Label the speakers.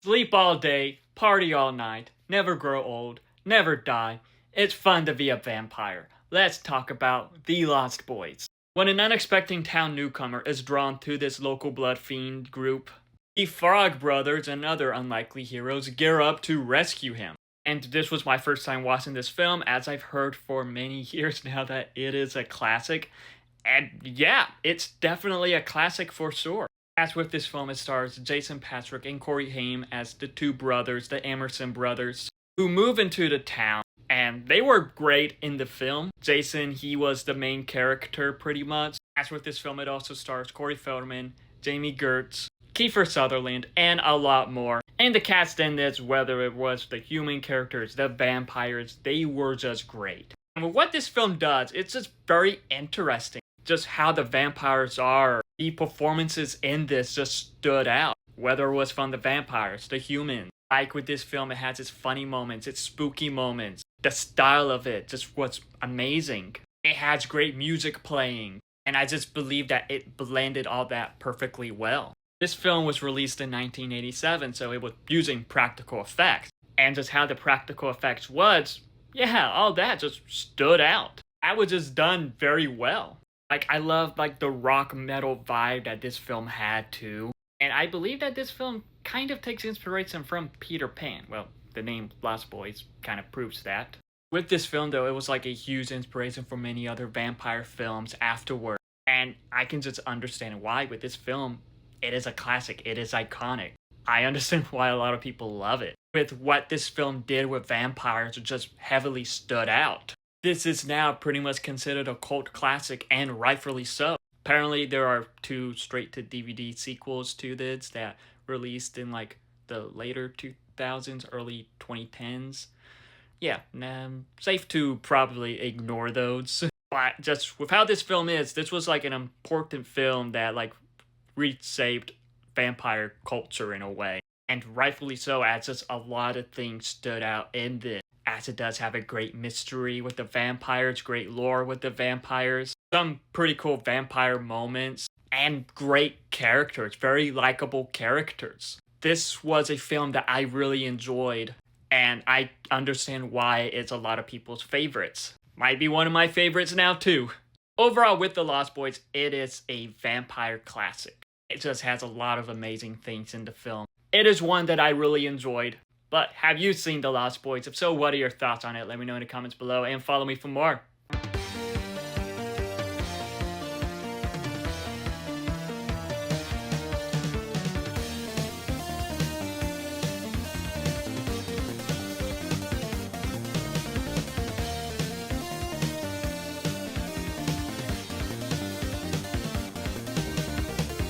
Speaker 1: Sleep all day, party all night, never grow old, never die. It's fun to be a vampire. Let's talk about The Lost Boys. When an unexpected town newcomer is drawn to this local blood fiend group, the Frog Brothers and other unlikely heroes gear up to rescue him. And this was my first time watching this film, as I've heard for many years now that it is a classic. And yeah, it's definitely a classic for sure. As with this film, it stars Jason Patrick and Corey Haim as the two brothers, the Emerson brothers, who move into the town. And they were great in the film. Jason, he was the main character pretty much. As with this film, it also stars Corey Feldman, Jamie Gertz, Kiefer Sutherland, and a lot more. And the cast in this, whether it was the human characters, the vampires, they were just great. And what this film does, it's just very interesting. Just how the vampires are. The performances in this just stood out. Whether it was from the vampires, the humans. Like with this film, it has its funny moments, its spooky moments. The style of it just was amazing. It has great music playing. And I just believe that it blended all that perfectly well. This film was released in 1987, so it was using practical effects. And just how the practical effects was, yeah, all that just stood out. That was just done very well. I love the rock metal vibe that this film had too. And I believe that this film kind of takes inspiration from Peter Pan. Well, the name Lost Boys kind of proves that. With this film though, it was like a huge inspiration for many other vampire films afterward. And I can just understand why with this film, it is a classic, it is iconic. I understand why a lot of people love it. With what this film did with vampires, it just heavily stood out. This is now pretty much considered a cult classic, and rightfully so. Apparently, there are two straight-to-DVD sequels to this that released in the later 2000s, early 2010s. Yeah, safe to probably ignore those. But just with how this film is, this was an important film that reshaped vampire culture in a way. And rightfully so, as just a lot of things stood out in this. As it does have a great mystery with the vampires, great lore with the vampires, some pretty cool vampire moments, and great characters, very likable characters. This was a film that I really enjoyed, and I understand why it's a lot of people's favorites. Might be one of my favorites now too. Overall, with The Lost Boys, it is a vampire classic. It just has a lot of amazing things in the film. It is one that I really enjoyed. But have you seen The Lost Boys? If so, what are your thoughts on it? Let me know in the comments below and follow me for more.